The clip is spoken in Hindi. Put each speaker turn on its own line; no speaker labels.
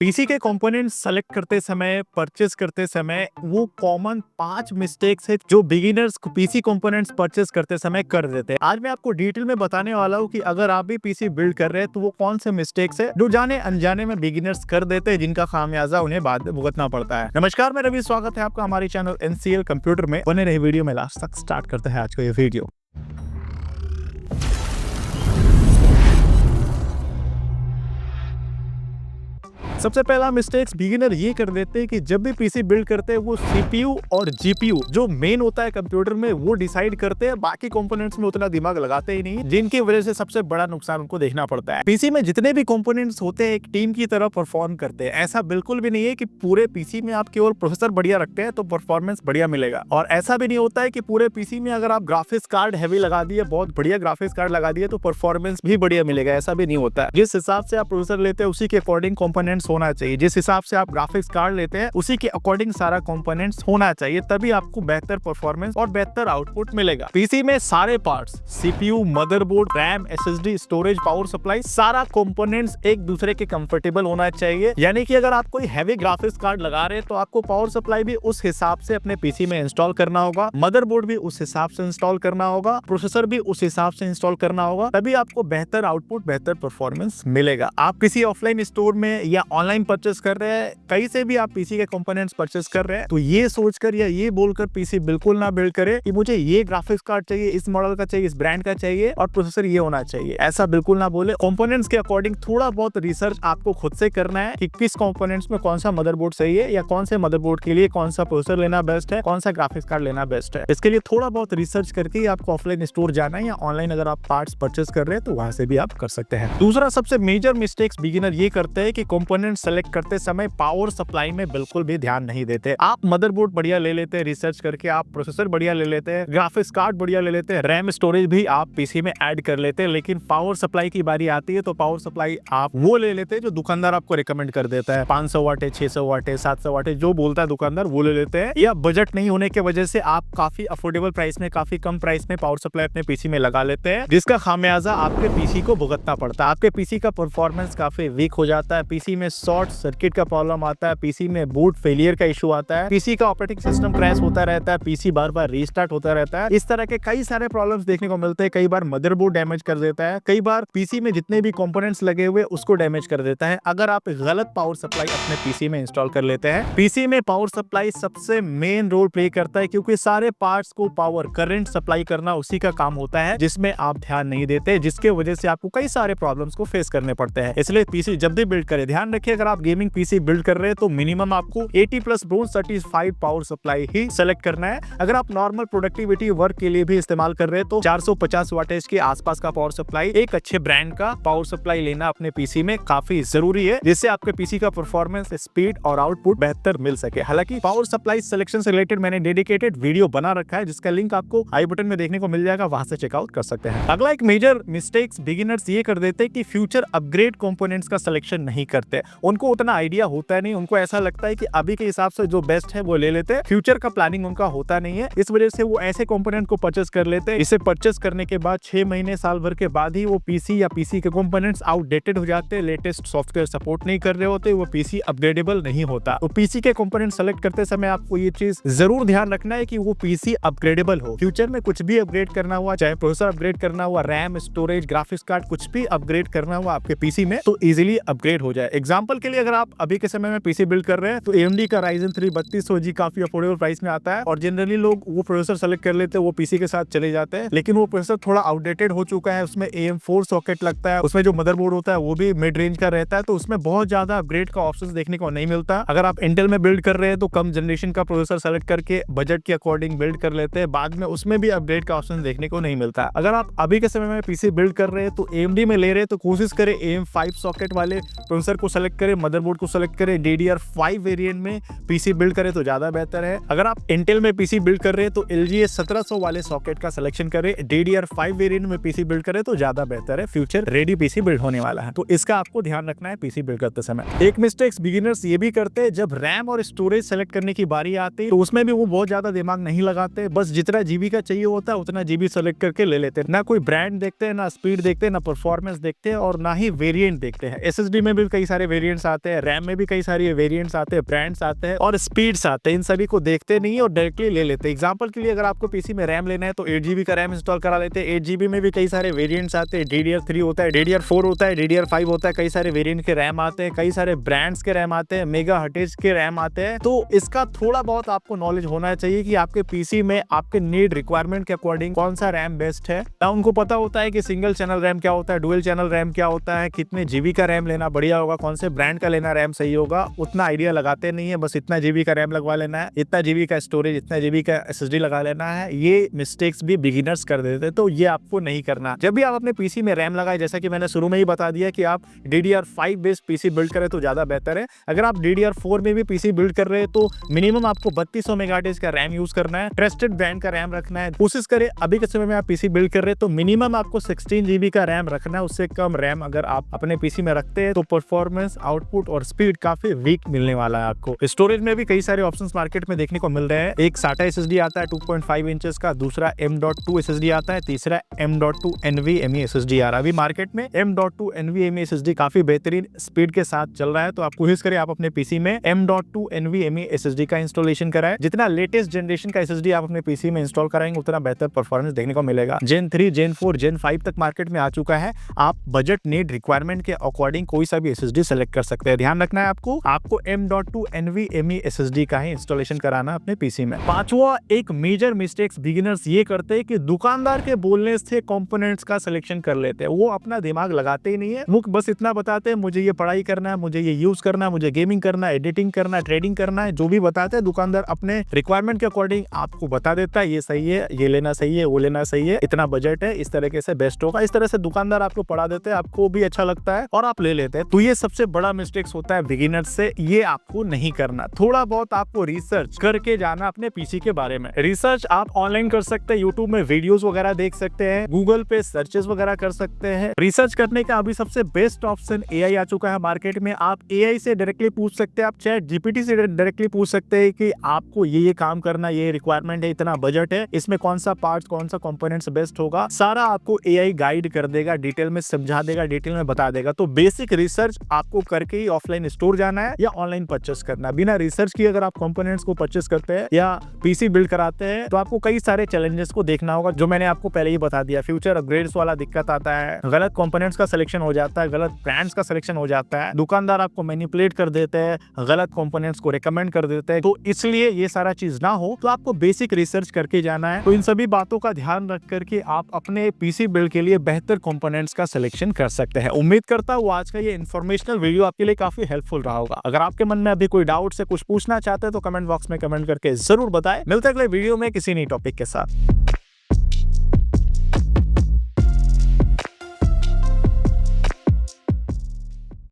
पीसी के कंपोनेंट्स सेलेक्ट करते समय, परचेस करते समय वो कॉमन 5 मिस्टेक्स है जो बिगिनर्स पीसी कंपोनेंट्स परचेस करते समय कर देते हैं। आज मैं आपको डिटेल में बताने वाला हूँ कि अगर आप भी पीसी बिल्ड कर रहे हैं तो वो कौन से मिस्टेक्स है जो जाने अनजाने में बिगिनर्स कर देते हैं, जिनका खामियाजा उन्हें बाद में भुगतना पड़ता है। नमस्कार, मैं रवि, स्वागत है आपका हमारे चैनल एनसीएल कंप्यूटर में। बने रहे वीडियो में लास्ट तक। स्टार्ट करते हैं आज का ये वीडियो। सबसे पहला मिस्टेक्स बिगिनर ये कर देते हैं कि जब भी पीसी बिल्ड करते हैं वो सीपीयू और जीपीयू जो मेन होता है कंप्यूटर में वो डिसाइड करते हैं, बाकी कंपोनेंट्स में उतना दिमाग लगाते ही नहीं, जिनकी वजह से सबसे बड़ा नुकसान उनको देखना पड़ता है। पीसी में जितने भी कंपोनेंट्स होते हैं एक टीम की तरह परफॉर्म करते हैं। ऐसा बिल्कुल भी नहीं है कि पूरे पीसी में आप केवल प्रोसेसर बढ़िया रखते हैं तो परफॉर्मेंस बढ़िया मिलेगा, और ऐसा भी नहीं होता है कि पूरे पीसी में अगर आप ग्राफिक्स कार्ड हैवी लगा दिए, बहुत बढ़िया ग्राफिक्स कार्ड लगा दिए तो परफॉर्मेंस भी बढ़िया मिलेगा। ऐसा भी नहीं होता है। जिस हिसाब से आप प्रोसेसर लेते हैं उसी के अकॉर्डिंग कंपोनेंट्स होना चाहिए। जिस हिसाब से आप ग्राफिक्स कार्ड लेते हैं उसी के अकॉर्डिंग सारा कंपोनेंट्स होना चाहिए, तभी आपको बेहतर परफॉर्मेंस और बेहतर आउटपुट मिलेगा। पीसी में सारे parts, CPU, motherboard, RAM, SSD, storage, power supply, सारा कंपोनेंट्स एक दूसरे के कंफर्टेबल होना चाहिए। यानी कि अगर आप कोई हैवी ग्राफिक्स कार्ड लगा रहे हैं तो आपको पावर सप्लाई भी उस हिसाब से अपने पीसी में इंस्टॉल करना होगा, मदरबोर्ड भी उस हिसाब से इंस्टॉल करना होगा, प्रोसेसर भी उस हिसाब से इंस्टॉल करना होगा, तभी आपको बेहतर आउटपुट, बेहतर परफॉर्मेंस मिलेगा। आप किसी ऑफलाइन स्टोर में या ऑनलाइन परचेस कर रहे हैं, कहीं से भी आप पीसी के कंपोनेंट्स परचेस कर रहे हैं, तो ये सोचकर या ये बोलकर पीसी बिल्कुल ना बिल्ड करें कि मुझे ये ग्राफिक्स कार्ड चाहिए, इस मॉडल का चाहिए, इस ब्रांड का चाहिए और प्रोसेसर ये होना चाहिए। ऐसा बिल्कुल ना बोले। कंपोनेंट्स के अकॉर्डिंग थोड़ा बहुत रिसर्च आपको खुद से करना है कि किस कंपोनेंट्स में कौन सा मदरबोर्ड सही है या कौन से मदरबोर्ड के लिए कौन सा प्रोसेसर लेना बेस्ट है, कौन सा ग्राफिक्स कार्ड लेना बेस्ट है। इसके लिए थोड़ा बहुत रिसर्च करके आपको ऑफलाइन स्टोर जाना है या ऑनलाइन अगर आप पार्ट्स परचेस कर रहे हैं तो वहां से भी आप कर सकते हैं। दूसरा सबसे मेजर मिस्टेक्स बिगिनर ये करते हैं कि कंपोनेंट सेलेक्ट करते समय पावर सप्लाई में बिल्कुल भी ध्यान नहीं देते। आप मदरबोर्ड बढ़िया ले लेते हैं रिसर्च करके, आप प्रोसेसर बढ़िया ले लेते हैं, ग्राफिक्स कार्ड बढ़िया ले लेते हैं, रैम स्टोरेज भी आप पीसी में ऐड कर लेते हैं, लेकिन पावर सप्लाई की बारी आती है तो पावर सप्लाई आप वो ले लेते हैं जो दुकानदार आपको रिकमेंड कर देता है। 500 वाट है, 600 वाट है, 700 वाट है, जो बोलता है दुकानदार वो ले लेते हैं। या बजट नहीं होने की वजह से आप काफी अफोर्डेबल प्राइस में, काफी कम प्राइस में पावर सप्लाई अपने पीसी में लगा लेते हैं, जिसका खामियाजा आपके पीसी को भुगतना पड़ता है। आपके पीसी का परफॉर्मेंस काफी वीक हो जाता है, पीसी में शॉर्ट सर्किट का प्रॉब्लम आता है, पीसी में बूट फेलियर का इशू आता है, पीसी का ऑपरेटिंग सिस्टम क्रैश होता रहता है, पीसी बार बार रीस्टार्ट होता रहता है। इस तरह के कई सारे प्रॉब्लम्स देखने को मिलते हैं। कई बार मदरबोर्ड डैमेज कर देता है, कई बार पीसी में जितने भी कंपोनेंट्स लगे हुए उसको डैमेज कर देता है अगर आप गलत पावर सप्लाई अपने पीसी में इंस्टॉल कर लेते हैं। पीसी में पावर सप्लाई सबसे मेन रोल प्ले करता है, क्योंकि सारे पार्ट्स को पावर करंट सप्लाई करना उसी का काम होता है, जिसमें आप ध्यान नहीं देते, जिसके वजह से आपको कई सारे प्रॉब्लम्स को फेस करने पड़ते हैं। इसलिए पीसी जब भी बिल्ड करें, ध्यान रखिए अगर आप गेमिंग पीसी बिल्ड कर रहे हैं तो मिनिमम आपको 80+ ब्रोंज सर्टिफाइड पावर सप्लाई ही सेलेक्ट करना है। अगर आप नॉर्मल प्रोडक्टिविटी वर्क के लिए भी इस्तेमाल कर रहे हैं तो 450 वाटेज के आसपास का पावर सप्लाई, एक अच्छे ब्रांड का पावर सप्लाई लेना अपने पीसी में काफी जरूरी है, जिससे आपके पीसी का परफॉर्मेंस, स्पीड और आउटपुट बेहतर मिल सके। हालांकि पावर सप्लाई सिलेक्शन से रिलेटेड मैंने डेडिकेटेड वीडियो बना रखा है, जिसका लिंक आपको आई बटन में देखने को मिल जाएगा, वहां से चेकआउट कर सकते हैं। अगला एक मेजर मिस्टेक्स बिगिनर्स ये कर देते हैं कि फ्यूचर अपग्रेड कंपोनेंट्स का सिलेक्शन नहीं करते। उनको उतना आइडिया होता नहीं, उनको ऐसा लगता है कि अभी के हिसाब से जो बेस्ट है वो ले लेते हैं, फ्यूचर का प्लानिंग उनका होता नहीं है। इस वजह से वो ऐसे कंपोनेंट को परचेस कर लेते हैं, इसे परचेस करने के बाद 6 महीने, साल भर के बाद ही वो पीसी या पीसी के कंपोनेंट्स आउटडेटेड हो जाते हैं, लेटेस्ट सॉफ्टवेयर सपोर्ट नहीं कर रहे होते, वो पीसी अपग्रेडेबल नहीं होता। तो पीसी के कंपोनेंट सेलेक्ट करते समय आपको ये चीज जरूर ध्यान रखना है कि वो पीसी अपग्रेडेबल हो। फ्यूचर में कुछ भी अपग्रेड करना हुआ, चाहे प्रोसेसर अपग्रेड करना हुआ, रैम, स्टोरेज, ग्राफिक्स कार्ड, कुछ भी अपग्रेड करना हुआ आपके पीसी में तो इजीली अपग्रेड हो जाए। एग्जांपल के लिए अगर आप अभी के समय में पीसी बिल्ड कर रहे हैं तो AMD का Ryzen 3 3200G काफी अफोर्डेबल प्राइस में आता है, और जनरली लोग वो प्रोसेसर सेलेक्ट कर लेते हैं, वो पीसी के साथ चले जाते हैं, लेकिन वो प्रोसेसर थोड़ा आउटडेटेड हो चुका है, उसमें AM4 सॉकेट लगता है, उसमें जो मदरबोर्ड होता है वो भी मिड रेंज का रहता है, तो उसमें बहुत ज्यादा अपग्रेड का ऑप्शन देखने को नहीं मिलता। अगर आप इंटेल में बिल्ड कर रहे हैं तो कम जनरेशन का प्रोसेसर सेलेक्ट करके बजट के अकॉर्डिंग बिल्ड कर लेते हैं, बाद में उसमें भी अपग्रेड का ऑप्शन देखने को नहीं मिलता। अगर आप अभी के समय में पीसी बिल्ड कर रहे हैं तो AMD में ले रहे हैं तो कोशिश करें AM5 सॉकेट वाले प्रोसेसर को सेलेक्ट करें, मदरबोर्ड को सेलेक्ट करें, DDR5 वेरिएंट में पीसी बिल्ड करें तो ज्यादा बेहतर है। अगर आप इंटेल में पीसी बिल्ड कर रहे हैं तो LGA 1700 वाले सॉकेट का सिलेक्शन करें, DDR5 वेरिएंट में पीसी बिल्ड करें तो ज्यादा बेहतर है, फ्यूचर रेडी पीसी बिल्ड होने वाला है, तो इसका आपको ध्यान रखना है पीसी बिल्ड करते समय। एक मिस्टेक्स बिगिनर्स ये भी करते हैं, जब रैम और स्टोरेज सेलेक्ट करने की बारी आती है तो उसमें भी वो बहुत ज्यादा दिमाग नहीं लगाते, बस जितना जीबी का चाहिए होता है उतना जीबी सेलेक्ट करके ले लेते हैं, ना कोई ब्रांड देखते हैं, ना स्पीड देखते हैं, ना परफॉर्मेंस देखते हैं और ना ही वेरिएंट देखते हैं। SSD में भी कई सारे वेरिएंट्स आते हैं, रैम में भी कई सारे वेरिएंट्स आते हैं, ब्रांड्स आते हैं और स्पीड्स आते हैं। इन सभी को देखते नहीं और डायरेक्टली ले लेते हैं। एग्जांपल के लिए अगर आपको पीसी में रैम लेना है तो 8 GB का रैम इंस्टॉल करा लेते हैं। 8 GB में भी कई सारे वेरिएंट्स आते हैं, DDR3 होता है, DDR4 होता है, DDR5 होता है, कई सारे वेरिएंट के रैम आते हैं, कई सारे ब्रांड्स के रैम आते हैं, मेगाहर्ट्ज के रैम आते हैं। तो इसका थोड़ा बहुत आपको नॉलेज होना चाहिए कि आपके पीसी में आपके नीड रिक्वायरमेंट के अकॉर्डिंग कौन सा रैम बेस्ट है। ना उनको पता होता है कि सिंगल चैनल रैम क्या होता है, डुअल चैनल रैम क्या होता है, कितने जीबी का रैम लेना बढ़िया होगा, कौन से ब्रांड का लेना रैम सही होगा, उतना आइडिया लगाते नहीं है। बस इतना जीबी का रैम लगवा लेना है, इतना जीबी का स्टोरेज, इतना जीबी का SSD लगा लेना है। ये मिस्टेक्स भी बिगिनर्स कर देते हैं, तो ये आपको नहीं करना। जब भी आप अपने पीसी में रैम लगाए, जैसा कि मैंने शुरू में ही बता दिया कि आप DDR5 बेस्ड पीसी बिल्ड करें तो ज्यादा बेहतर है। अगर आप DDR4 में भी पीसी बिल्ड कर रहे हैं तो मिनिमम आपको 3200 मेगाहर्ट्ज का रैम यूज करना है, ट्रस्टेड ब्रांड का रैम रखना है। कोशिश करें अभी के समय में आप पीसी बिल्ड कर रहे हैं तो मिनिमम आपको 16 GB का रैम रखना है। उससे कम रैम अगर आप अपने पीसी में रखते हैं तो परफॉर्मेंस, आउटपुट और स्पीड काफी वीक मिलने वाला है आपको। स्टोरेज में भी कई सारे ऑप्शंस मार्केट में देखने को मिल रहे हैं। एक SATA SSD आता है 2.5 इंचेस का, दूसरा M.2 SSD आता है, तीसरा M.2 NVMe SSD आ रहा है। अभी मार्केट में M.2 NVMe SSD काफी बेहतरीन स्पीड के साथ चल रहा है, तो आप कोशिश करें आप अपने पीसी में M.2 NVMe SSD का इंस्टॉलेशन कराएं। जितना लेटेस्ट जनरेशन का SSD आप अपने पीसी में इंस्टॉल कराएंगे उतना बेहतर परफॉर्मेंस देखने को मिलेगा। Gen 3, Gen 4, Gen 5 तक मार्केट में आ चुका है। आप बजट नीड रिक्वायरमेंट के अकॉर्डिंग कोई सा भी SSD सेलेक्ट कर सकते हैं। ध्यान रखना है आपको M.2 NVMe SSD का ही इंस्टॉलेशन कराना अपने पीसी में। पांचवा एक मेजर मिस्टेक्स बिगिनर्स ये करते हैं कि दुकानदार के बोलने से कंपोनेंट्स का सिलेक्शन कर लेते हैं। वो अपना दिमाग लगाते ही नहीं है, वो बस इतना बताते हैं मुझे ये पढ़ाई करना है, मुझे ये यूज करना है, मुझे गेमिंग करना है, एडिटिंग करना है, ट्रेडिंग करना है। जो भी बताते हैं दुकानदार अपने रिक्वायरमेंट के अकॉर्डिंग आपको बता देता है, ये सही है, ये लेना सही है, वो लेना सही है, इतना बजट है, इस तरीके से बेस्ट होगा। इस तरह से दुकानदार आपको पढ़ा देते हैं, आपको भी अच्छा लगता है और आप ले लेते हैं। तो ये सबसे बड़ा मिस्टेक्स होता है बिगिनर्स से, ये आपको नहीं करना। थोड़ा बहुत आपको रिसर्च करके जाना अपने पीसी के बारे में। रिसर्च आप ऑनलाइन कर सकते हैं, यूट्यूब में वीडियोस वगैरह देख सकते हैं, गूगल पे सर्चेस वगैरह कर सकते हैं। रिसर्च करने का अभी सबसे बेस्ट ऑप्शन AI आ चुका है मार्केट में। आप AI से डायरेक्टली पूछ सकते हैं, आप ChatGPT से डायरेक्टली पूछ सकते हैं कि आपको ये काम करना, ये रिक्वायरमेंट है, इतना बजट है, इसमें कौन सा पार्ट, कौन सा कंपोनेंट्स बेस्ट होगा, सारा आपको AI गाइड कर देगा, डिटेल में समझा देगा, डिटेल में बता देगा। तो बेसिक रिसर्च आपको करके ही ऑफलाइन स्टोर जाना है या ऑनलाइन परचेस करना। बिना रिसर्च किए अगर आप कंपोनेंट्स को परचेस करते हैं या पीसी बिल्ड कराते हैं तो आपको कई सारे चैलेंजेस को देखना होगा, जो मैंने आपको पहले ही बता दिया। फ्यूचर अपग्रेड्स वाला दिक्कत आता है, गलत कंपोनेंट्स का सिलेक्शन हो जाता है, गलत ब्रांड्स का सिलेक्शन हो जाता है, दुकानदार आपको मैनिपुलेट कर देते हैं, गलत कंपोनेंट्स को रिकमेंड कर देते हैं। तो इसलिए ये सारा चीज ना हो तो आपको बेसिक रिसर्च करके जाना है। तो इन सभी बातों का ध्यान रख करके आप अपने पीसी बिल्ड के लिए बेहतर कंपोनेंट्स का सिलेक्शन कर सकते हैं। उम्मीद करता हूँ आज का ये इन्फॉर्मेशनल वीडियो आपके लिए काफी हेल्पफुल रहा होगा। अगर आपके मन में अभी कोई डाउट से कुछ पूछना चाहते हैं तो कमेंट बॉक्स में कमेंट करके जरूर बताएं। मिलते हैं अगले वीडियो में किसी नई टॉपिक के साथ।